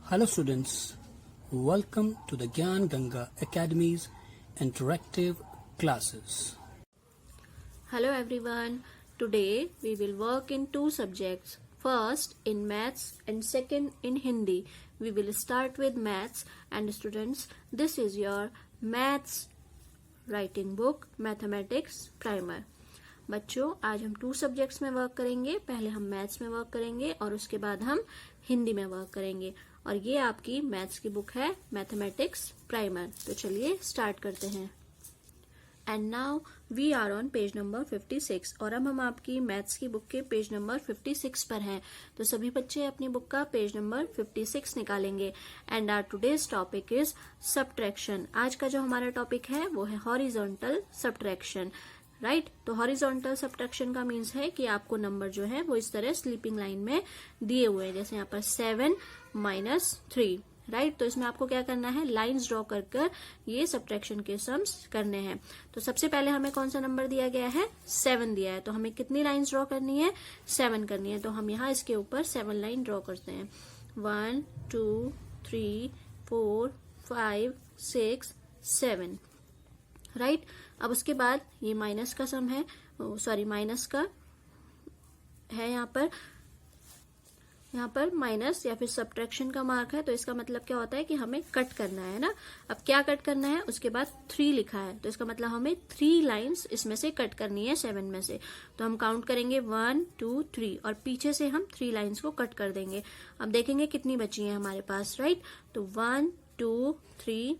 Hello students, welcome to the Gyan Ganga Academy's interactive classes. Hello everyone, today we will work in two subjects. First in maths and second in Hindi. We will start with maths and students, this is your maths writing book Mathematics Primer. बच्चों आज हम two subjects में work करेंगे. पहले हम maths में work करेंगे और उसके बाद हम हिंदी में वर्क करेंगे. और ये आपकी मैथ्स की बुक है मैथमेटिक्स प्राइमर. तो चलिए स्टार्ट करते हैं. And now we are on page number 56 और अब हम आपकी मैथ्स की बुक के पेज नंबर 56 पर हैं. तो सभी बच्चे अपनी बुक का पेज नंबर 56 निकालेंगे. And our today's topic is subtraction. आज का जो हमारा टॉपिक है वो है हॉरिजॉन्टल सब्ट्रैक्शन. राइट तो हॉरिजॉन्टल सब्ट्रैक्शन का मीन्स है कि आपको नंबर जो है वो इस तरह स्लीपिंग लाइन में दिए हुए हैं. जैसे यहाँ पर 7 - 3. राइट तो इसमें आपको क्या करना है, लाइंस ड्रॉ कर कर ये सब्ट्रैक्शन के सम्स करने हैं. तो सबसे पहले हमें कौन सा नंबर दिया गया है, 7 दिया है. तो हमें कितनी लाइंस ड्रॉ करनी है, 7 करनी है. तो हम यहाँ इसके ऊपर 7 लाइन ड्रॉ करते हैं. 1 2 3 4 5 6 7. राइट अब उसके बाद ये माइनस का सम है, सॉरी माइनस का है यहाँ पर माइनस या फिर सब्ट्रैक्शन का मार्क है. तो इसका मतलब क्या होता है कि हमें कट करना है ना. अब क्या कट करना है, उसके बाद 3 लिखा है. तो इसका मतलब हमें 3 लाइंस इसमें से कट करनी है 7 में से. तो हम काउंट करेंगे 1 2 3 और पीछे से हम 3 लाइंस को कट कर देंगे. अब देखेंगे कितनी बची है हमारे पास. राइट तो 1 2 3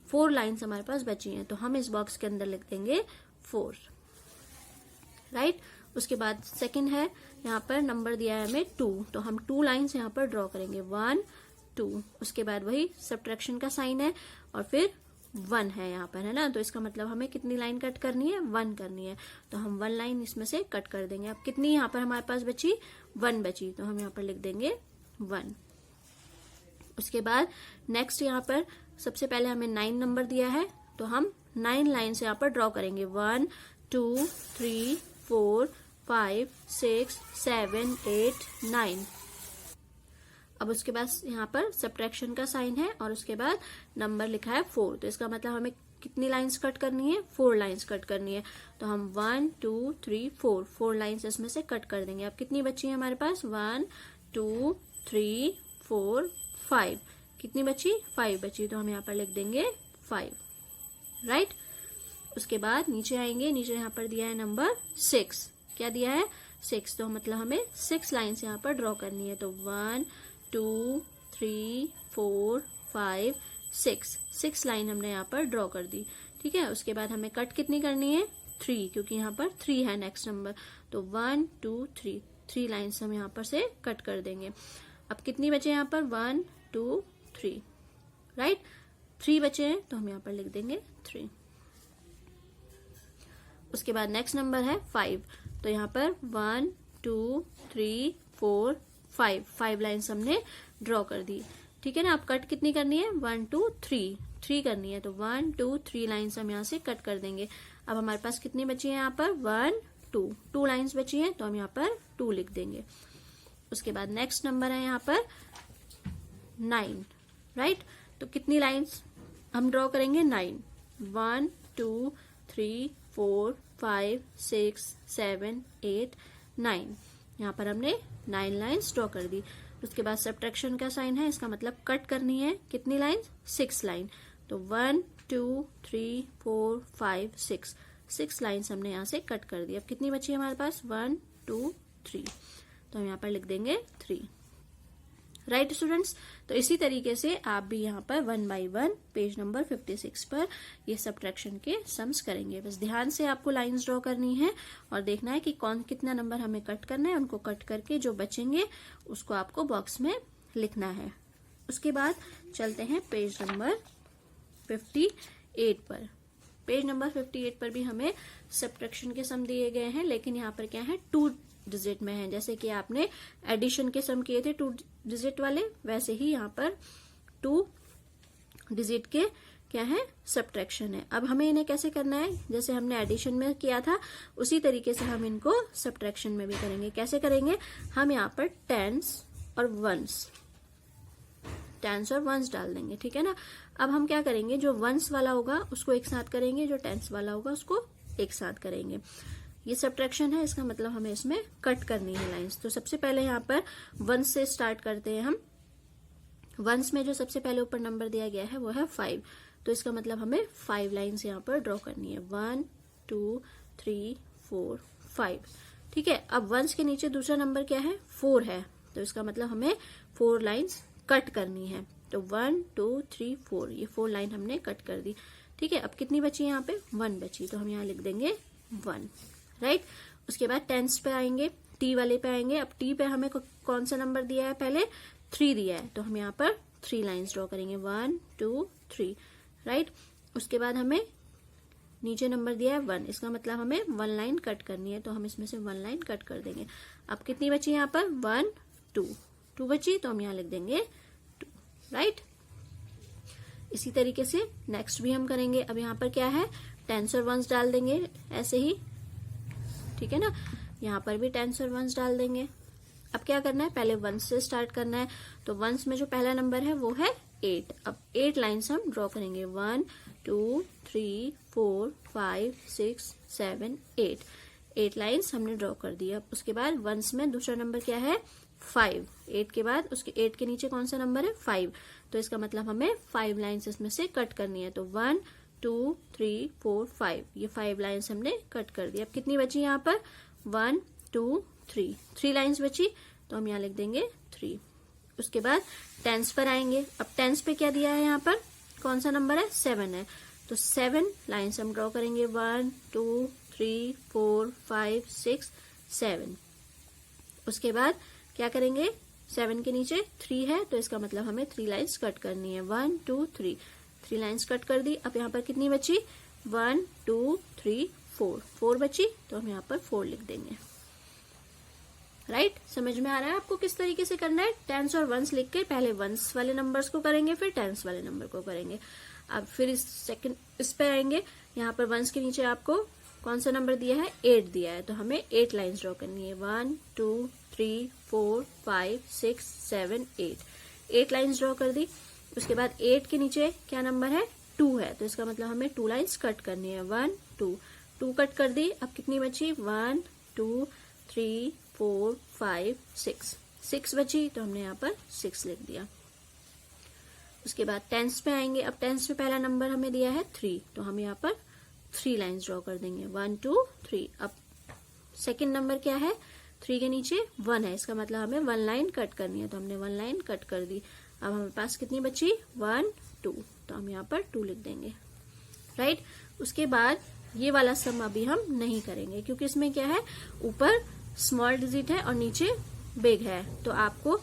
4 लाइंस हमारे पास बची हैं. तो हम इस बॉक्स के अंदर लिख देंगे 4. राइट उसके बाद सेकंड है, यहाँ पर नंबर दिया है हमें 2. तो हम 2 लाइंस यहाँ पर ड्रॉ करेंगे 1 2. उसके बाद वही सब्ट्रैक्शन का साइन है और फिर 1 है यहाँ पर, है ना. तो इसका मतलब हमें कितनी लाइन कट करनी है, 1 करनी है. तो हम 1 लाइन इसमें से कट कर देंगे. अब कितनी यहाँ पर हमारे पास बची, 1 बची. तो हम यहाँ पर लिख देंगे 1. उसके बाद नेक्स्ट यहाँ पर सबसे पहले हमें 9 नंबर दिया है. तो हम 9 लाइन से यहाँ पर ड्रॉ करेंगे 1 2 3 4 5 6 7 8 9. अब उसके बाद यहाँ पर सब्ट्रैक्शन का साइन है और उसके बाद नंबर लिखा है 4. तो इसका मतलब हमें कितनी लाइंस कट करनी है, 4 लाइंस कट करनी है. तो हम 1 2 3 4 लाइंस इसमें से कट कर देंगे. अब कितनी बची है हमारे पास, 1 2 3 4 5. कितनी बची, 5 बची. तो हम यहाँ पर लिख देंगे 5. राइट उसके बाद नीचे आएंगे. नीचे यहाँ पर दिया है नंबर 6. क्या दिया है, 6. तो मतलब हमें 6 लाइंस यहाँ पर ड्रॉ करनी है. तो 1 2 3 4 5 6 लाइन हमने यहाँ पर ड्रॉ कर दी. ठीक है उसके बाद हमें कट कितनी करनी है, 3, क्योंकि यहाँ पर 3 है नेक्स्ट नंबर. तो 1 2 3 लाइन्स हम यहाँ पर से कट कर देंगे. अब कितनी बचे यहाँ पर, 1 2 3. राइट 3 बचे हैं. तो हम यहाँ पर लिख देंगे 3. उसके बाद नेक्स्ट नंबर है 5. तो यहाँ पर 1 2 3 4 5 लाइन्स हमने ड्रॉ कर दी. ठीक है ना. अब कट कितनी करनी है, 1 2 3 करनी है. तो 1 2 3 लाइन्स हम यहाँ से कट कर देंगे. अब हमारे पास कितनी बची है यहाँ पर, 1 2 लाइन्स बची हैं. तो हम यहाँ पर 2 लिख देंगे. उसके बाद नेक्स्ट नंबर है यहाँ पर 9. राइट तो कितनी लाइंस हम ड्रॉ करेंगे, 9. 1 2 3 4 5 6 7 8 9. यहाँ पर हमने 9 लाइंस ड्रॉ कर दी. उसके बाद सब्ट्रैक्शन का साइन है, इसका मतलब कट करनी है कितनी लाइन, 6 लाइन. तो 1 2 3 4 5 6 लाइन्स हमने यहाँ से कट कर दी. अब कितनी बची है हमारे पास, 1 2 3. तो हम यहाँ पर लिख देंगे 3. राइट स्टूडेंट्स तो इसी तरीके से आप भी यहाँ पर 1 बाय 1 पेज नंबर 56 पर ये सब्ट्रैक्शन के सम्स करेंगे. बस ध्यान से आपको लाइंस ड्रॉ करनी है और देखना है कि कौन कितना नंबर हमें कट करना है. उनको कट करके जो बचेंगे उसको आपको बॉक्स में लिखना है. उसके बाद चलते हैं पेज नंबर 58 पर. पेज नंबर 58 पर भी हमें सब्ट्रैक्शन के सम दिए गए हैं, लेकिन यहाँ पर क्या है, 2 डिजिट में है. जैसे कि आपने एडिशन के सम किए थे 2 डिजिट वाले, वैसे ही यहाँ पर 2 डिजिट के क्या है, सब्ट्रैक्शन है. अब हमें इन्हें कैसे करना है, जैसे हमने एडिशन में किया था उसी तरीके से हम इनको सब्ट्रैक्शन में भी करेंगे. कैसे करेंगे, हम यहाँ पर टेंस और वंस टेंस और वंस डाल देंगे, ठीक है ना। अब हम क्या करेंगे, जो वंस वाला होगा उसको एक साथ करेंगे, जो टेंस वाला होगा उसको एक साथ करेंगे। ये सब्ट्रैक्शन है, इसका मतलब हमें इसमें कट करनी है लाइंस। तो सबसे पहले यहाँ पर वंस से स्टार्ट करते हैं हम। वंस में जो सबसे पहले ऊपर नंबर दिया गया है वो है 5, तो इसका मतलब हमें 5 लाइंस यहाँ पर ड्रॉ करनी है, 1 2 3 4 5, ठीक है। अब वंस के नीचे दूसरा नंबर क्या है, 4 है, तो इसका मतलब हमें 4 लाइंस कट करनी है। तो 1 2 3 4, ये 4 लाइन हमने कट कर दी, ठीक है। अब कितनी बची यहाँ पे, 1 बची, तो हम यहाँ लिख देंगे 1, राइट। उसके बाद टेंस पे आएंगे, टी वाले पे आएंगे। अब टी पे हमें कौन सा नंबर दिया है, पहले 3 दिया है, तो हम यहाँ पर 3 लाइंस ड्रॉ करेंगे, 1 2 3, राइट। उसके बाद हमें नीचे नंबर दिया है 1, इसका मतलब हमें 1 लाइन कट करनी है, तो हम इसमें से 1 लाइन कट कर देंगे। अब कितनी बची यहाँ पर, 1 2 बची, तो हम यहाँ लिख देंगे 2, राइट। इसी तरीके से नेक्स्ट भी हम करेंगे। अब यहाँ पर क्या है, टेंस और वंस डाल देंगे ऐसे ही, ठीक है ना। यहाँ पर भी टेंस और वंस डाल देंगे। अब क्या करना है, पहले वंस से स्टार्ट करना है। तो वंस में जो पहला नंबर है वो है 8। अब 8 लाइन्स हम ड्रॉ करेंगे, 1 2 3 4 5 6 7 8, 8 लाइन्स हमने ड्रॉ कर दी। अब उसके बाद वंस में दूसरा नंबर क्या है, 5। 8 के बाद उसके 8 के नीचे कौन सा नंबर है, 5, तो इसका मतलब हमें 5 लाइन्स इसमें से कट करनी है। तो 1 2 3 4 5, ये 5 लाइन्स हमने कट कर दी। अब कितनी बची यहाँ पर, 1 2 3 लाइन्स बची, तो हम यहाँ लिख देंगे 3। उसके बाद टेंस पर आएंगे। अब टेंस पे क्या दिया है यहाँ पर, कौन सा नंबर है, 7 है, तो 7 लाइन्स हम ड्रॉ करेंगे, 1 2 3 4 5 6 7। उसके बाद क्या करेंगे, 7 के नीचे 3 है, तो इसका मतलब हमें 3 लाइन्स कट करनी है, 1 2 3 लाइन्स कट कर दी। अब यहाँ पर कितनी बची, 1 2 3 4 बची, तो हम यहाँ पर 4 लिख देंगे, राइट। समझ में आ रहा है आपको किस तरीके से करना है। टेंस और वंस लिख के पहले वंस वाले नंबर्स को करेंगे, फिर टेंस वाले नंबर को करेंगे। अब फिर इस पे आएंगे। यहाँ पर वंस के नीचे आपको कौन सा नंबर दिया है, 8 दिया है, तो हमें 8 लाइन्स ड्रॉ करनी है, 1 2 3 4 5 6 7 8 लाइन्स ड्रॉ कर दी। उसके बाद 8 के नीचे क्या नंबर है, 2 है, तो इसका मतलब हमें 2 लाइन्स कट करनी है, 1 2 कट कर दी। अब कितनी बची, 1 2 3 4 5 6 बची, तो हमने यहाँ पर 6 लिख दिया। उसके बाद टेंस पे आएंगे। अब टेंस में पहला नंबर हमें दिया है 3, तो हम यहाँ पर 3 लाइन्स ड्रॉ कर देंगे, 1 2 3। अब सेकंड नंबर क्या है, 3 के नीचे 1 है, इसका मतलब हमें 1 लाइन कट करनी है, तो हमने 1 लाइन कट कर दी। अब हमारे पास कितनी बची, 1 2, तो हम यहाँ पर 2 लिख देंगे, राइट। उसके बाद ये वाला सम अभी हम नहीं करेंगे, क्योंकि इसमें क्या है, ऊपर स्मॉल डिजिट है और नीचे बिग है, तो आपको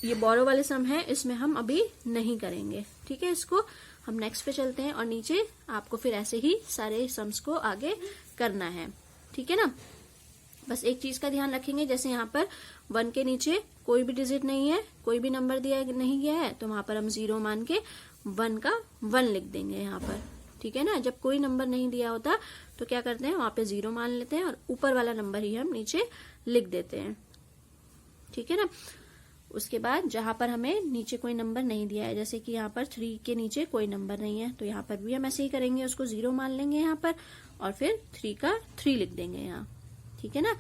ये बोरो वाले सम है, इसमें हम अभी नहीं करेंगे, ठीक है। इसको हम नेक्स्ट पे चलते हैं, और नीचे आपको फिर ऐसे ही सारे सम्स को आगे करना है, ठीक है ना। बस एक चीज का ध्यान रखेंगे, जैसे यहाँ पर 1 के नीचे कोई भी डिजिट नहीं है, कोई भी नंबर दिया नहीं गया है, तो वहां पर हम 0 मान के 1 का 1 लिख देंगे यहाँ पर, ठीक है ना। जब कोई नंबर नहीं दिया होता तो क्या करते हैं, वहां पे 0 मान लेते हैं और ऊपर वाला नंबर ही हम नीचे लिख देते हैं, ठीक है ना। उसके बाद जहां पर हमें नीचे कोई नंबर नहीं दिया है, जैसे कि यहाँ पर 3 के नीचे कोई नंबर नहीं है, तो यहाँ पर भी हम ऐसे ही करेंगे, उसको 0 मान लेंगे यहाँ पर, और फिर 3 का 3 लिख देंगे यहाँ, ठीक है ना।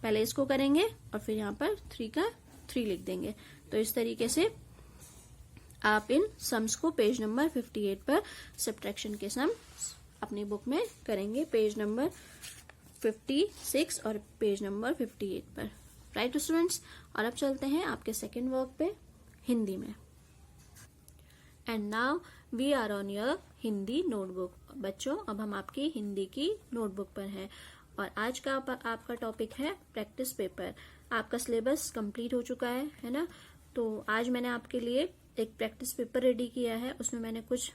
पहले इसको करेंगे और फिर यहाँ पर 3 का 3 लिख देंगे। तो इस तरीके से आप इन सम्स को पेज नंबर 58 पर सब्ट्रैक्शन के सम अपनी बुक में करेंगे, पेज नंबर 56 और पेज नंबर 58 पर, राइट स्टूडेंट्स। और अब चलते हैं आपके सेकेंड वर्क पे, हिंदी में। And now we are on your Hindi notebook. बच्चों, अब हम आपकी हिंदी की नोटबुक पर हैं, और आज का आपका टॉपिक है प्रैक्टिस पेपर। आपका सिलेबस कंप्लीट हो चुका है ना। तो आज मैंने आपके लिए एक प्रैक्टिस पेपर रेडी किया है, उसमें मैंने कुछ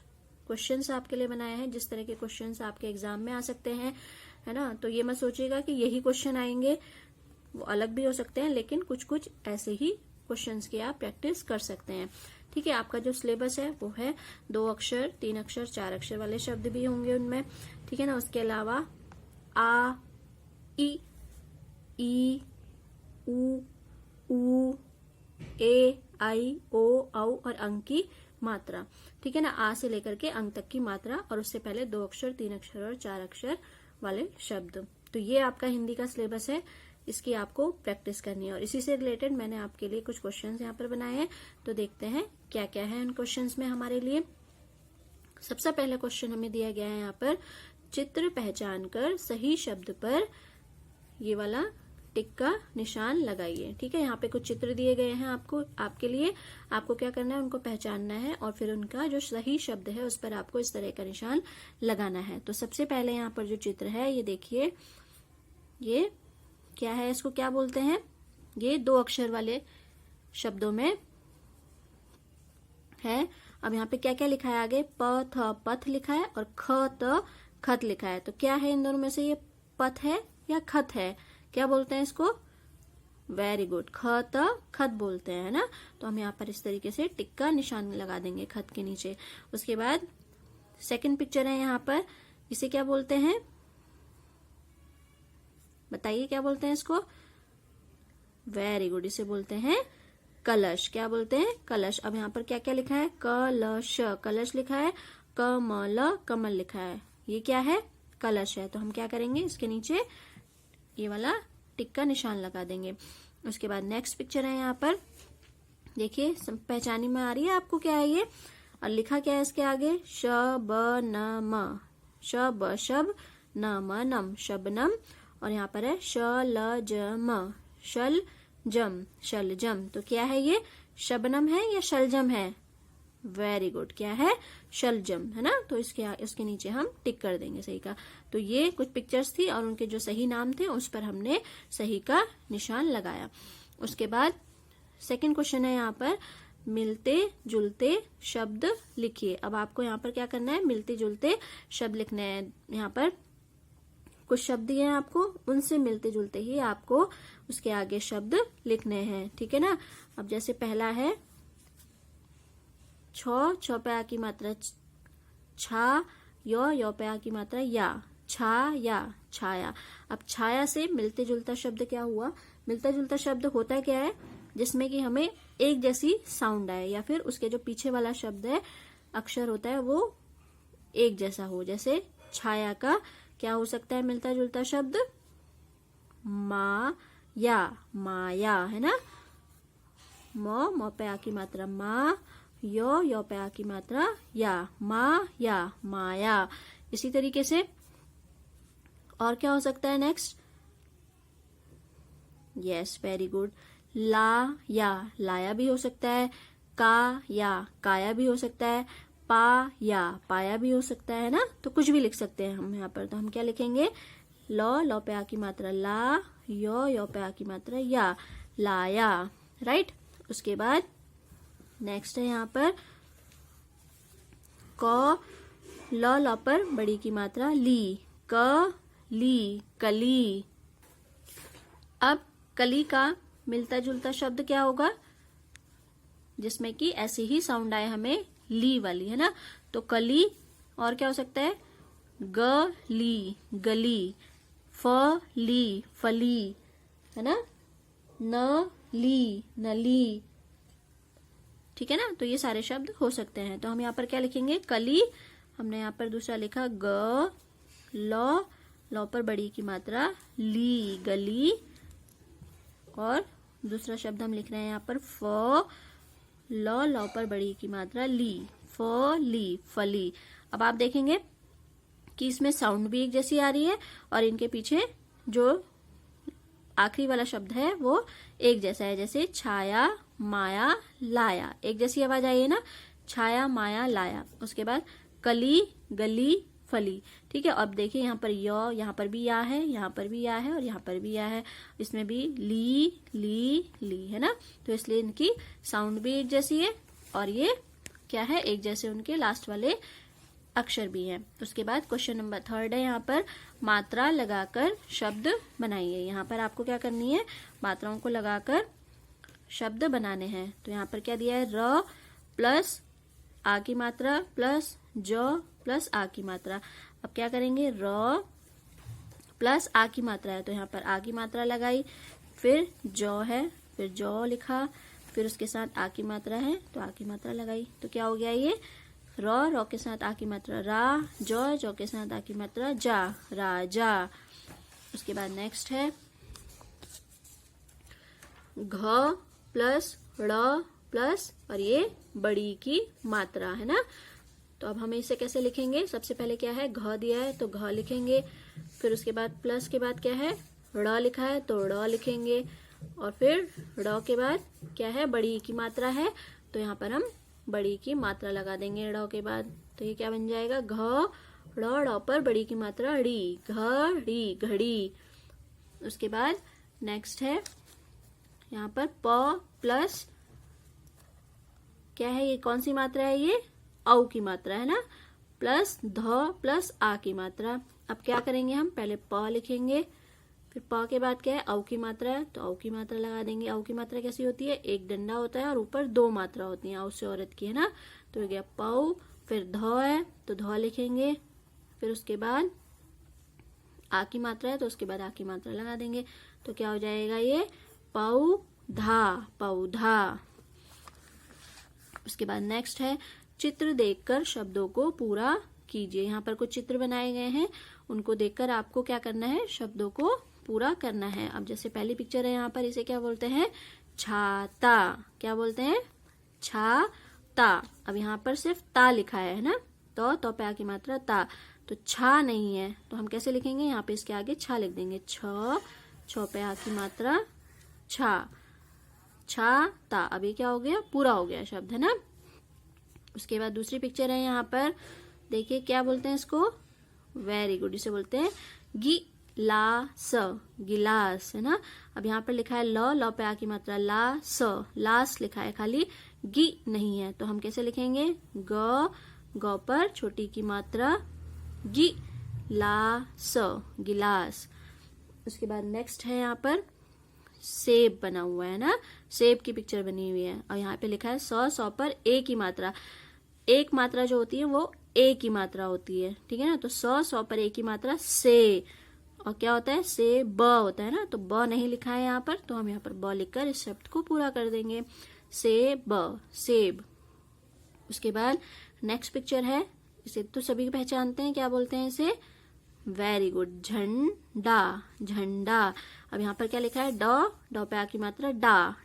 क्वेश्चंस आपके लिए बनाए हैं, जिस तरह के क्वेश्चंस आपके एग्जाम में आ सकते हैं, है ना। तो ये मत सोचिएगा कि यही क्वेश्चन आएंगे, वो अलग भी हो सकते हैं, लेकिन कुछ कुछ ऐसे ही क्वेश्चंस की आप प्रैक्टिस कर सकते हैं, ठीक है। आपका जो सिलेबस है वो है 2 अक्षर, 3 अक्षर, 4 अक्षर वाले शब्द भी होंगे उनमें, ठीक है ना। उसके अलावा आ, ई, ऊ, ए आई, ओ, औ और अंग की मात्रा, ठीक है ना, आ से लेकर के अंग तक की मात्रा, और उससे पहले 2 अक्षर, 3 अक्षर और 4 अक्षर वाले शब्द। तो ये आपका हिंदी का सिलेबस है, इसकी आपको प्रैक्टिस करनी है। और इसी से रिलेटेड मैंने आपके लिए कुछ क्वेश्चंस यहाँ पर बनाए हैं, तो देखते हैं क्या क्या है उन क्वेश्चंस में हमारे लिए। सबसे पहला क्वेश्चन हमें दिया गया है यहाँ पर, चित्र पहचान कर सही शब्द पर ये वाला टिक का निशान लगाइए। ठीक है, यहाँ पे कुछ चित्र दिए गए हैं आपको, आपके लिए आपको क्या करना है, उनको पहचानना है और फिर उनका जो सही शब्द है उस पर आपको इस तरह का निशान लगाना है। तो सबसे पहले यहाँ पर जो चित्र है ये देखिए, ये क्या है, इसको क्या बोलते हैं, ये 2 अक्षर वाले शब्दों में है। अब यहाँ पे क्या क्या लिखा है आगे, प थ पथ लिखा है और ख त खत लिखा है। तो क्या है इन दोनों में से, ये पथ है या खत है, क्या बोलते हैं इसको, वेरी गुड, ख त खत बोलते हैं, है ना। तो हम यहाँ पर इस तरीके से टिक का निशान लगा देंगे खत के नीचे। उसके बाद सेकंड पिक्चर है यहाँ पर, इसे क्या बोलते हैं, बताइए क्या बोलते हैं इसको, वेरी गुड, इसे बोलते हैं कलश। क्या बोलते हैं, कलश। अब यहाँ पर क्या क्या लिखा है, कलश, कलश लिखा है, कमल कमल लिखा है, ये क्या है, कलश है। तो हम क्या करेंगे, इसके नीचे ये वाला टिक का निशान लगा देंगे। उसके बाद नेक्स्ट पिक्चर है यहाँ पर, देखिए पहचानी में आ रही है आपको क्या है ये, और लिखा क्या है इसके आगे, शबनम, शब शब नम नम, शबनम। और यहाँ पर है शलजम, शलजम, शलजम। तो क्या है ये, शबनम है या शलजम है, वेरी गुड, क्या है, शलजम, है ना। तो इसके नीचे हम टिक कर देंगे सही का। तो ये कुछ पिक्चर्स थी और उनके जो सही नाम थे उस पर हमने सही का निशान लगाया। उसके बाद सेकंड क्वेश्चन है यहाँ पर, मिलते जुलते शब्द लिखिए। अब आपको यहाँ पर क्या करना है, मिलते जुलते शब्द लिखने हैं। यहाँ पर कुछ शब्द दिए हैं आपको, उनसे मिलते जुलते ही आपको उसके आगे शब्द लिखने हैं, ठीक है ना। अब जैसे पहला है छ पे आ की मात्रा छा, यो पे आ की मात्रा या, छाया, छाया। अब छाया से मिलते जुलता शब्द क्या हुआ, मिलता जुलता शब्द होता क्या है, जिसमें कि हमें एक जैसी साउंड आए या फिर उसके जो पीछे वाला शब्द है, अक्षर होता है, वो एक जैसा हो। जैसे छाया का क्या हो सकता है मिलता जुलता शब्द, माया, माया, है ना। म पे आ की मात्रा मा, यो पे आ की मात्रा या, माया, माया। इसी तरीके से और क्या हो सकता है नेक्स्ट, यस वेरी गुड, ला या, लाया भी हो सकता है, का या, काया भी हो सकता है, पा या, पाया भी हो सकता है ना। तो कुछ भी लिख सकते हैं हम यहाँ पर। तो हम क्या लिखेंगे, लो पे आ की मात्रा ला, यो पे आ की मात्रा या, लाया, राइट। उसके बाद नेक्स्ट है यहाँ पर क, ल पर बड़ी की मात्रा ली, क ली, कली। अब कली का मिलता जुलता शब्द क्या होगा, जिसमें कि ऐसी ही साउंड आए हमें, ली वाली, है ना। तो कली, और क्या हो सकता है, गली, गली, फली, फली, है ना, नली, नली, ठीक है ना। तो ये सारे शब्द हो सकते हैं। तो हम यहाँ पर क्या लिखेंगे, कली, हमने यहाँ पर दूसरा लिखा ग, लो पर बड़ी की मात्रा ली, गली, और दूसरा शब्द हम लिख रहे हैं यहाँ पर फ, लो पर बड़ी की मात्रा ली, फली, फली। अब आप देखेंगे कि इसमें साउंड भी एक जैसी आ रही है और इनके पीछे जो आखिरी वाला शब्द है वो एक जैसा है। जैसे छाया, माया, लाया, एक जैसी आवाज आई है ना, छाया, माया, लाया। उसके बाद कली, गली, फली, ठीक है। अब देखिए यहाँ पर यो, यहाँ पर भी या है, यहाँ पर भी या है और यहाँ पर भी या है, इसमें भी ली, ली, ली, है ना। तो इसलिए इनकी साउंड भी एक जैसी है और ये क्या है, एक जैसे उनके लास्ट वाले अक्षर भी हैं। उसके बाद क्वेश्चन नंबर 3 है यहाँ पर, मात्रा लगाकर शब्द बनाइए। यहाँ पर आपको क्या करनी है, मात्राओं को लगाकर शब्द बनाने हैं। तो यहाँ पर क्या दिया है, र प्लस आ की मात्रा प्लस ज प्लस आ की मात्रा। अब क्या करेंगे, र प्लस आ की मात्रा है तो यहाँ पर आ की मात्रा लगाई, फिर जौ है, फिर जौ लिखा, फिर उसके साथ आ की मात्रा है तो आ की मात्रा लगाई, तो क्या हो गया ये रॉ के साथ आ की मात्रा रा, जौ के साथ आ की मात्रा जा, राजा। उसके बाद नेक्स्ट है घ प्लस ड़ प्लस और ये बड़ी की मात्रा है ना। तो अब हमें इसे कैसे लिखेंगे, सबसे पहले क्या है घ दिया है तो घ लिखेंगे, फिर उसके बाद प्लस के बाद क्या है ड़ लिखा है तो ड़ लिखेंगे, और फिर ड़ के बाद क्या है बड़ी की मात्रा है तो यहाँ पर हम बड़ी की मात्रा लगा देंगे ड़ के बाद। तो ये क्या बन जाएगा घ ड़ पर बड़ी की मात्रा ड़ी, घड़ी, घड़ी। उसके बाद नेक्स्ट है यहाँ पर प प्लस क्या है, ये कौन सी मात्रा है, ये औ की मात्रा है ना, प्लस ध प्लस आ की मात्रा। अब क्या करेंगे हम पहले प लिखेंगे, फिर प के बाद क्या है औ की मात्रा है तो औ की मात्रा लगा देंगे। औ की मात्रा कैसी होती है, एक डंडा होता है और ऊपर दो मात्रा होती है, औ से औरत की है ना। तो हो गया पौ, फिर ध है तो ध लिखेंगे, फिर उसके बाद आ की मात्रा है तो उसके बाद आ की मात्रा लगा देंगे। तो क्या हो जाएगा ये पौधा, पौधा। उसके बाद नेक्स्ट है चित्र देखकर शब्दों को पूरा कीजिए। यहाँ पर कुछ चित्र बनाए गए हैं, उनको देखकर आपको क्या करना है, शब्दों को पूरा करना है। अब जैसे पहली पिक्चर है यहाँ पर, इसे क्या बोलते हैं, छाता। क्या बोलते हैं, छाता। अब यहाँ पर सिर्फ ता लिखा है ना, तो पे आ की मात्रा ता, तो छा नहीं है तो हम कैसे लिखेंगे, यहाँ पे इसके आगे छा लिख देंगे, छ पे आ की मात्रा छा, छाता। अब ये क्या हो गया, पूरा हो गया शब्द है ना। उसके बाद दूसरी पिक्चर है यहाँ पर, देखिए क्या बोलते हैं इसको, वेरी गुड, इसे बोलते हैं गिलास, गिलास है ना। अब यहाँ पर लिखा है ल पे आ की मात्रा ला, स, लास लिखा है खाली, गी नहीं है तो हम कैसे लिखेंगे, ग पर छोटी की मात्रा गी ला स, गिलास। उसके बाद नेक्स्ट है यहाँ पर सेब बना हुआ है ना, सेब की पिक्चर बनी हुई है और यहाँ पे लिखा है सौ पर ए की मात्रा, एक मात्रा जो होती है वो ए की मात्रा होती है, ठीक है ना। तो सौ पर ए की मात्रा से, और क्या होता है से ब होता है ना, तो ब नहीं लिखा है यहाँ पर तो हम यहाँ पर ब लिखकर इस शब्द को पूरा कर देंगे, से ब, सेब। उसके बाद नेक्स्ट पिक्चर है, इसे तो सभी पहचानते हैं, क्या बोलते हैं इसे, वेरी गुड, झंडा, झंडा। अब यहाँ पर क्या लिखा है, ड पे आ की मात्रा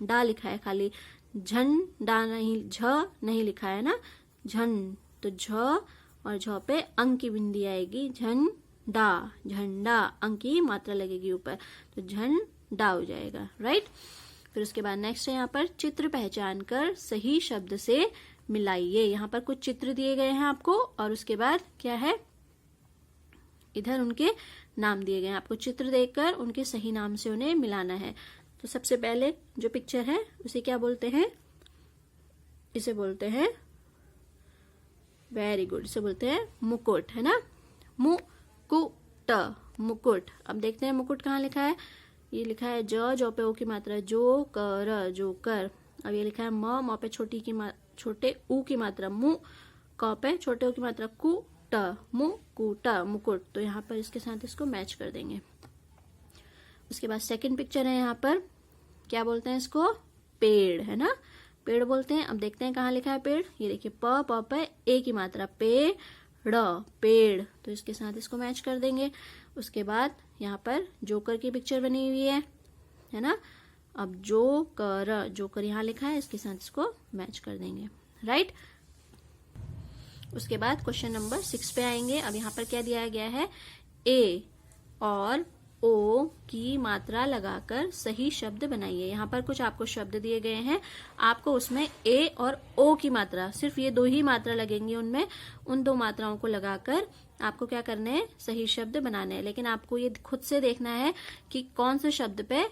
डा लिखा है खाली, झंडा नहीं, झ नहीं लिखा है ना, झन, तो झ और झ पे अंक की बिंदी आएगी, झंडा, झंडा, अंक की मात्रा लगेगी ऊपर, तो झंडा हो जाएगा, राइट। फिर उसके बाद नेक्स्ट है यहाँ पर चित्र पहचान कर सही शब्द से मिलाइए। यहाँ पर कुछ चित्र दिए गए हैं आपको और उसके बाद क्या है, इधर उनके नाम दिए गए हैं, आपको चित्र देखकर उनके सही नाम से उन्हें मिलाना है। तो सबसे पहले जो पिक्चर है उसे क्या बोलते हैं, इसे बोलते हैं, वेरी गुड, इसे बोलते हैं मुकुट है ना, मुकुट, मुकुट। अब देखते हैं मुकुट कहाँ लिखा है, ये लिखा है जो पे ओ की मात्रा जो कर, जोकर। अब ये लिखा है म पे छोटे ऊ की मात्रा मु, क पे छोटे ऊ की मात्रा कु, मुकुट, मुकुट। तो यहाँ पर इसके साथ इसको मैच कर देंगे। उसके बाद सेकंड पिक्चर है यहाँ पर, क्या बोलते हैं इसको, पेड़ है ना, पेड़ बोलते हैं। अब देखते हैं कहाँ लिखा है पेड़, ये देखिए प पे ए की मात्रा पेड़, पेड़, तो इसके साथ इसको मैच कर देंगे। उसके बाद यहाँ पर जोकर की पिक्चर बनी हुई है ना। अब जोकर यहाँ लिखा है, इसके साथ इसको मैच कर देंगे, राइट। उसके बाद क्वेश्चन नंबर 6 पे आएंगे। अब यहाँ पर क्या दिया गया है, ए और ओ की मात्रा लगाकर सही शब्द बनाइए। यहाँ पर कुछ आपको शब्द दिए गए हैं, आपको उसमें ए और ओ की मात्रा, सिर्फ ये दो ही मात्रा लगेंगी उनमें, उन दो मात्राओं को लगाकर आपको क्या करना है, सही शब्द बनाने हैं। लेकिन आपको ये खुद से देखना है कि कौन से शब्द पे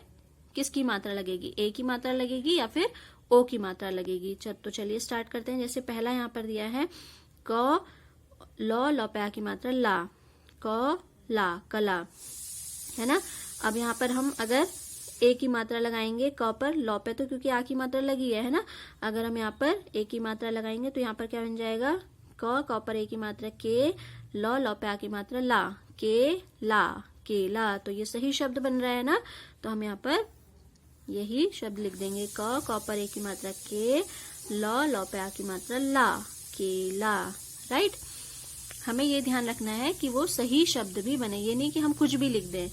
किसकी मात्रा लगेगी, ए की मात्रा लगेगी या फिर ओ की मात्रा लगेगी। तो चलिए स्टार्ट करते हैं। जैसे पहला यहाँ पर दिया है क ल पे आ की मात्रा ला, क ला, कला है ना। अब यहाँ पर हम अगर ए की मात्रा लगाएंगे क पर, ल पे तो क्योंकि आ की मात्रा लगी है ना, अगर हम यहाँ पर ए की मात्रा लगाएंगे तो यहाँ पर क्या बन जाएगा, क पर ए की मात्रा के, ल पे आ की मात्रा ला, के ला, केला। तो ये सही शब्द बन रहा है ना। तो हम यहाँ पर यही शब्द लिख देंगे। क पर ए की मात्रा के, ल पे आ की मात्रा ला, केला। राइट, हमें ये ध्यान रखना है कि वो सही शब्द भी बने, ये नहीं कि हम कुछ भी लिख दें।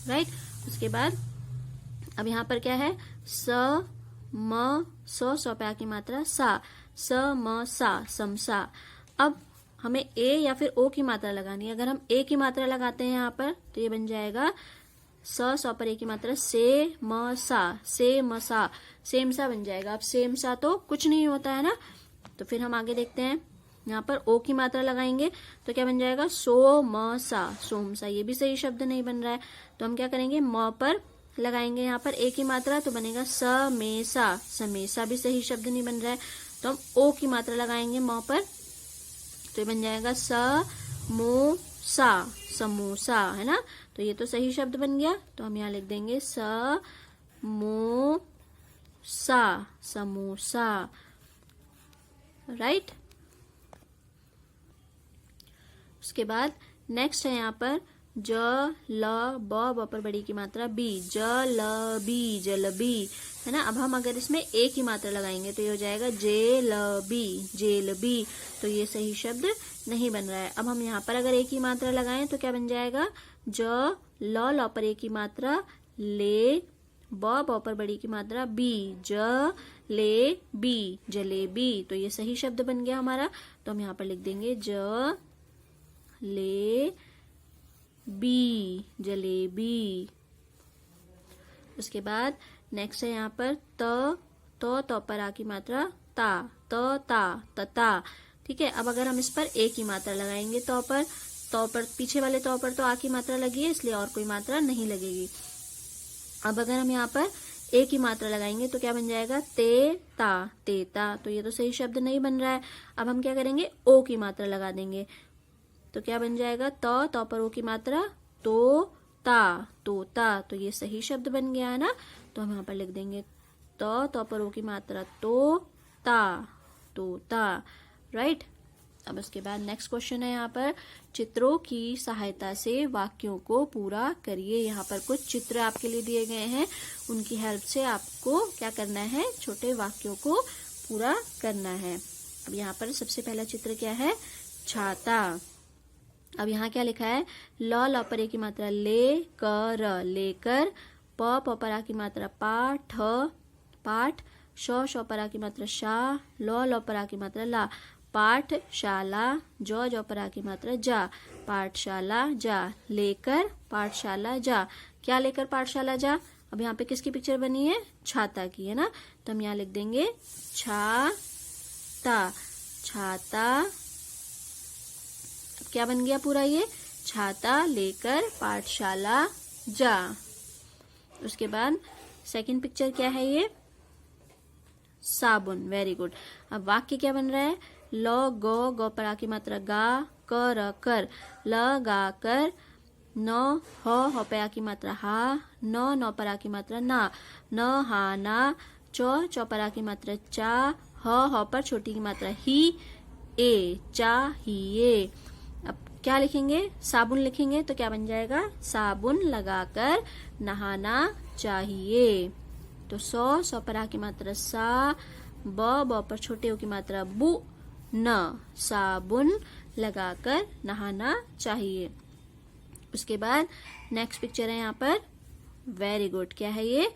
राइट, उसके बाद अब यहाँ पर क्या है, स म स पे आ की मात्रा सा, स म सा, समसा। अब हमें ए या फिर ओ की मात्रा लगानी है। अगर हम ए की मात्रा लगाते हैं यहाँ पर तो ये बन जाएगा स पर ए की मात्रा से म सा, से म सा, सेम सा बन जाएगा। अब सेम सा तो कुछ नहीं होता है ना, तो फिर हम आगे देखते हैं। यहाँ पर ओ की मात्रा लगाएंगे तो क्या बन जाएगा, सो म सा, सोम सा। ये भी सही शब्द नहीं बन रहा है, तो हम क्या करेंगे, म पर लगाएंगे यहाँ पर ए की मात्रा तो बनेगा समेसा, समेसा भी सही शब्द नहीं बन रहा है, तो हम ओ की मात्रा लगाएंगे म पर तो ये बन जाएगा समोसा, समोसा, है ना। तो ये तो सही शब्द बन गया, तो हम यहाँ लिख देंगे समोसा, समोसा। राइट, उसके बाद नेक्स्ट है यहाँ पर ज ल ब पर बड़ी की मात्रा बी, जलबी, जलबी, है ना। अब हम अगर इसमें ए की मात्रा लगाएंगे तो ये हो जाएगा जेलबी, जेलबी। तो ये सही शब्द नहीं बन रहा है। अब हम यहाँ पर अगर ए की मात्रा लगाएं तो क्या बन जाएगा, ज ल पर ए की मात्रा ले, ब पर बड़ी की मात्रा बी, ज ले बी, जलेबी। तो ये सही शब्द बन गया हमारा, तो हम यहाँ पर लिख देंगे ज ले बी, जलेबी। उसके बाद नेक्स्ट है यहाँ पर तो पर आ की मात्रा ता, तता। ठीक है, अब अगर हम इस पर ए की मात्रा लगाएंगे तो पर पीछे वाले तो पर तो आ की मात्रा लगी है, इसलिए और कोई मात्रा नहीं लगेगी। अब अगर हम यहाँ पर ए की मात्रा लगाएंगे तो क्या बन जाएगा, तेता, तेता। तो ये तो सही शब्द नहीं बन रहा है। अब हम क्या करेंगे, ओ की मात्रा लगा देंगे तो क्या बन जाएगा, तो पर ओ की मात्रा तोता, तोता। तो ये सही शब्द बन गया है ना, तो हम यहाँ पर लिख देंगे तो पर ओ की मात्रा तोता, तोता। राइट, अब उसके बाद नेक्स्ट क्वेश्चन है यहाँ पर, चित्रों की सहायता से वाक्यों को पूरा करिए। यहाँ पर कुछ चित्र आपके लिए दिए गए हैं, उनकी हेल्प से आपको क्या करना है, छोटे वाक्यों को पूरा करना है। अब यहाँ पर सबसे पहला चित्र क्या है, छाता। अब यहाँ क्या लिखा है, ल पर ए की मात्रा ले कर, लेकर, प पर आ की मात्रा पाठ, पाठ, श पर आ की मात्रा शा, ल पर आ की मात्रा ला, पाठशाला, जो पर आ की मात्रा जा, पाठशाला जा, लेकर पाठशाला जा। क्या लेकर पाठशाला जा, अब यहाँ पे किसकी पिक्चर बनी है, छाता की, है ना। तो हम यहाँ लिख देंगे छाता, छाता। क्या बन गया पूरा, ये छाता लेकर पाठशाला जा। उसके बाद सेकंड पिक्चर क्या है, ये साबुन। Very good. अब वाक्य क्या बन रहा है, ल ग पर आ की मात्रा गा, कर, कर, लगा कर, न ह पे आ की मात्रा हा, न पर आ की मात्रा ना, न हा ना, च पर आ की मात्रा चा, ह पर छोटी की मात्रा ही, ए चाहिए। अब क्या लिखेंगे, साबुन लिखेंगे तो क्या बन जाएगा, साबुन लगाकर नहाना चाहिए। तो सौ पर आ की मात्रा सा, ब पर छोटे ओ की मात्रा बु, न, साबुन लगाकर नहाना चाहिए। उसके बाद नेक्स्ट पिक्चर है यहाँ पर, वेरी गुड, क्या है ये,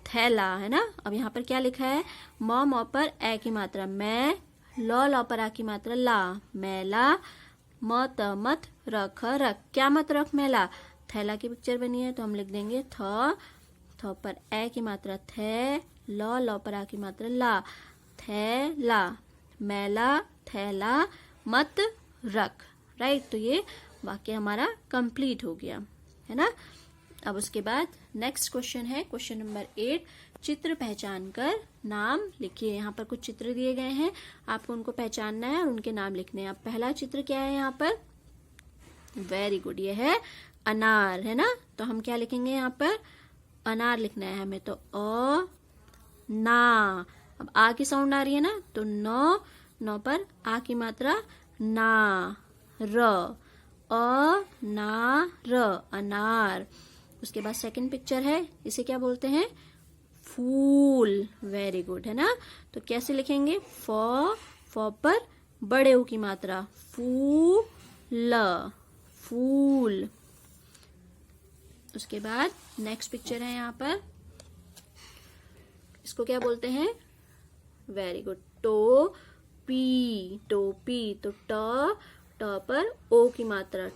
थैला, है ना। अब यहाँ पर क्या लिखा है, म पर ए की मात्रा मैं, ल पर आ की मात्रा ला, मैला, मत मत, रख रख, क्या मत रख, मैला। थैला की पिक्चर बनी है तो हम लिख देंगे थ पर ए की मात्रा थे, ल पर आ की मात्रा ला, थैला, मैला, थैला, मत रख। राइट, तो ये वाक्य हमारा कंप्लीट हो गया, है ना। अब उसके बाद नेक्स्ट क्वेश्चन है, क्वेश्चन नंबर 8, चित्र पहचान कर नाम लिखिए। यहाँ पर कुछ चित्र दिए गए हैं, आपको उनको पहचानना है और उनके नाम लिखने हैं। अब पहला चित्र क्या है यहाँ पर, वेरी गुड, ये है अनार, है ना। तो हम क्या लिखेंगे यहाँ पर, अनार लिखना है हमें, तो अ ना। अब आ की साउंड आ रही है ना, तो न पर आ की मात्रा ना, र, अ ना र, अनार। उसके बाद सेकंड पिक्चर है, इसे क्या बोलते हैं, फूल, वेरी गुड, है ना। तो कैसे लिखेंगे? फ पर बड़े ऊ की मात्रा, फूल, फूल। उसके बाद नेक्स्ट पिक्चर है यहाँ पर, इसको क्या बोलते हैं? वेरी गुड, टोपी, टोपी। तो ट पर ओ की मात्रा,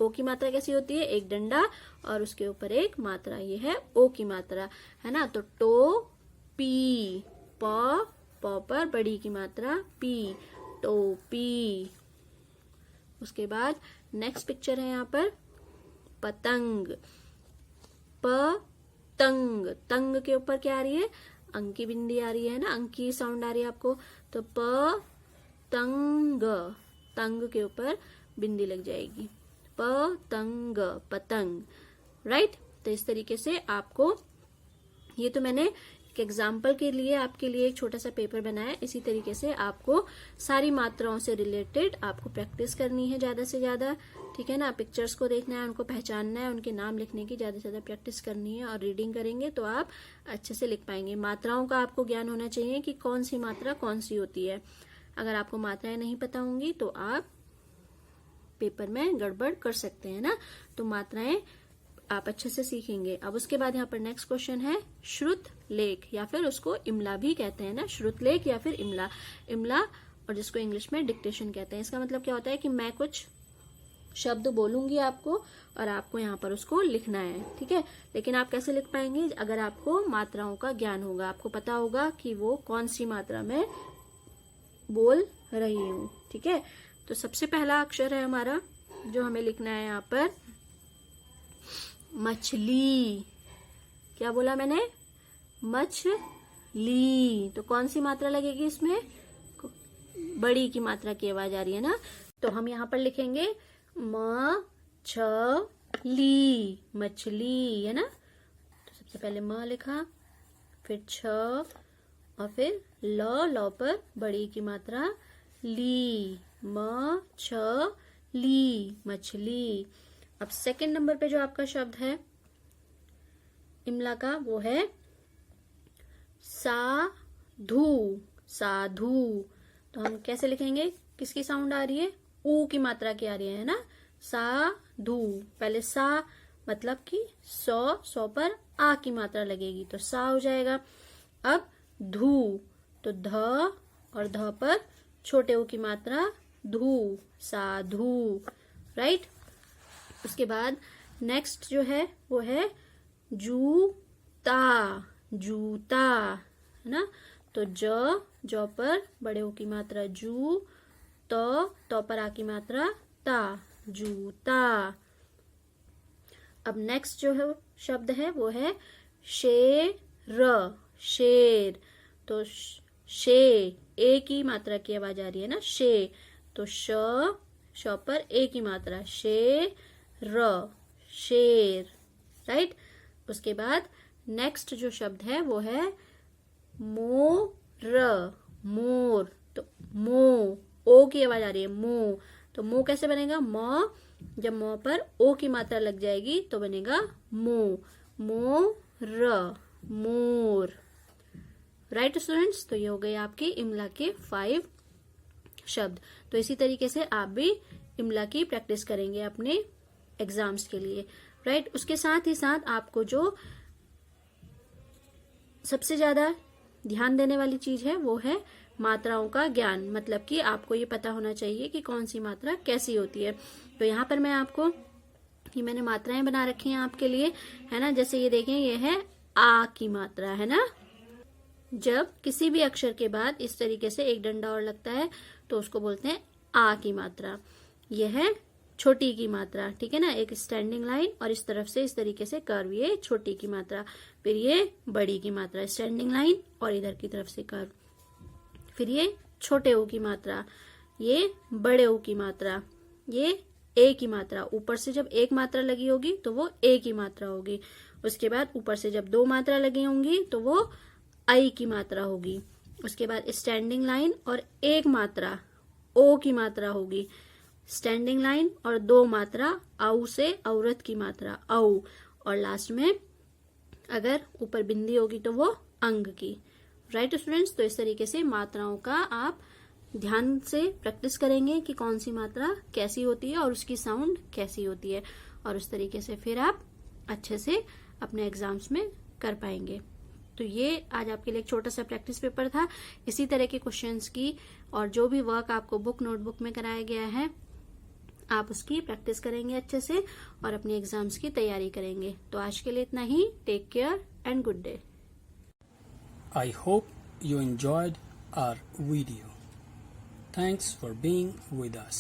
ओ की मात्रा कैसी होती है? एक डंडा और उसके ऊपर एक मात्रा, ये है ओ की मात्रा, है ना। तो टोपी, प पर बड़ी की मात्रा, पी, टोपी। उसके बाद नेक्स्ट पिक्चर है यहाँ पर, पतंग, पतंग। तंग के ऊपर क्या आ रही है? अंक की बिंदी आ रही है ना, अंक की साउंड आ रही है आपको। तो पतंग, तंग के ऊपर बिंदी लग जाएगी, पतंग, पतंग, राइट। तो इस तरीके से आपको, ये तो मैंने एक एग्जाम्पल के लिए आपके लिए एक छोटा सा पेपर बनाया। इसी तरीके से आपको सारी मात्राओं से रिलेटेड आपको प्रैक्टिस करनी है ज्यादा से ज्यादा, ठीक है ना। पिक्चर्स को देखना है, उनको पहचानना है, उनके नाम लिखने की ज्यादा से ज्यादा प्रैक्टिस करनी है और रीडिंग करेंगे तो आप अच्छे से लिख पाएंगे। मात्राओं का आपको ज्ञान होना चाहिए कि कौन सी मात्रा कौन सी होती है। अगर आपको मात्राएं नहीं पता होंगी तो आप पेपर में गड़बड़ कर सकते हैं ना। तो मात्राएं आप अच्छे से सीखेंगे। अब उसके बाद यहाँ पर नेक्स्ट क्वेश्चन है श्रुत लेख, या फिर उसको इमला भी कहते हैं ना, श्रुत लेख या फिर इमला। इमला और जिसको इंग्लिश में डिक्टेशन कहते हैं। इसका मतलब क्या होता है कि मैं कुछ शब्द बोलूंगी आपको और आपको यहाँ पर उसको लिखना है, ठीक है। लेकिन आप कैसे लिख पाएंगे? अगर आपको मात्राओं का ज्ञान होगा, आपको पता होगा कि वो कौन सी मात्रा में बोल रही हूँ, ठीक है। तो सबसे पहला अक्षर है हमारा जो हमें लिखना है यहाँ पर, मछली। क्या बोला मैंने? मछली। तो कौन सी मात्रा लगेगी इसमें? बड़ी की मात्रा की आवाज आ रही है ना। तो हम यहाँ पर लिखेंगे मछली, मछली, है ना। तो सबसे पहले म लिखा, फिर छ और फिर ल पर बड़ी की मात्रा ली, मछली, मछली। अब सेकंड नंबर पे जो आपका शब्द है इमला का, वो है साधु, साधु। तो हम कैसे लिखेंगे? किसकी साउंड आ रही है? ऊ की मात्रा की आ रही है ना, साधु। पहले सा मतलब कि सौ पर आ की मात्रा लगेगी तो सा हो जाएगा। अब धू, तो ध और ध पर छोटे ऊ की मात्रा धू, साधु, राइट। उसके बाद नेक्स्ट जो है वो है जूता, जूता, है ना। तो ज पर बड़े ऊ की मात्रा जू, तो पर आ की मात्रा ता, जूता। अब नेक्स्ट जो है शब्द है वो है शेर, शेर। तो शे, ए की मात्रा की आवाज आ रही है ना, शे। तो श पर ए की मात्रा, शेर, शेर, राइट। उसके बाद नेक्स्ट जो शब्द है वो है मोर, मोर। तो मो, ओ की आवाज आ रही है, मो। तो मो कैसे बनेगा? म, जब म पर ओ की मात्रा लग जाएगी तो बनेगा मो, मोर, मोर, राइट स्टूडेंट्स। तो ये हो गए आपके इमला के 5 शब्द। तो इसी तरीके से आप भी इमला की प्रैक्टिस करेंगे अपने एग्जाम्स के लिए, राइट। उसके साथ ही साथ आपको जो सबसे ज्यादा ध्यान देने वाली चीज है वो है मात्राओं का ज्ञान। मतलब कि आपको ये पता होना चाहिए कि कौन सी मात्रा कैसी होती है। तो यहाँ पर मैं आपको, ये मैंने मात्राएं बना रखी हैं आपके लिए, है ना। जैसे ये देखें, ये है आ की मात्रा, है ना। जब किसी भी अक्षर के बाद इस तरीके से एक डंडा और लगता है तो उसको बोलते हैं आ की मात्रा। यह है छोटी की मात्रा, ठीक है ना। एक स्टैंडिंग लाइन और इस तरफ से इस तरीके से कर्व, ये छोटी की मात्रा। फिर ये बड़ी की मात्रा, स्टैंडिंग लाइन और इधर की तरफ से कर्व। फिर ये छोटे ओ की मात्रा, ये बड़े ओ की मात्रा, ये ए की मात्रा। ऊपर से जब एक मात्रा लगी होगी तो वो ए की मात्रा होगी। उसके बाद ऊपर से जब 2 मात्रा लगी होंगी तो वो आई की मात्रा होगी। उसके बाद स्टैंडिंग लाइन और एक मात्रा ओ की मात्रा होगी। स्टैंडिंग लाइन और 2 मात्रा आउ से औरत की मात्रा औ। और लास्ट में अगर ऊपर बिंदी होगी तो वो अंग की। राइट स्टूडेंट्स, तो इस तरीके से मात्राओं का आप ध्यान से प्रैक्टिस करेंगे कि कौन सी मात्रा कैसी होती है और उसकी साउंड कैसी होती है, और उस तरीके से फिर आप अच्छे से अपने एग्जाम्स में कर पाएंगे। तो ये आज आपके लिए एक छोटा सा प्रैक्टिस पेपर था। इसी तरह के क्वेश्चंस की और जो भी वर्क आपको बुक नोटबुक में कराया गया है, आप उसकी प्रैक्टिस करेंगे अच्छे से और अपने एग्जाम्स की तैयारी करेंगे। तो आज के लिए इतना ही। Take care and good day. I hope you enjoyed our video. Thanks for being with us.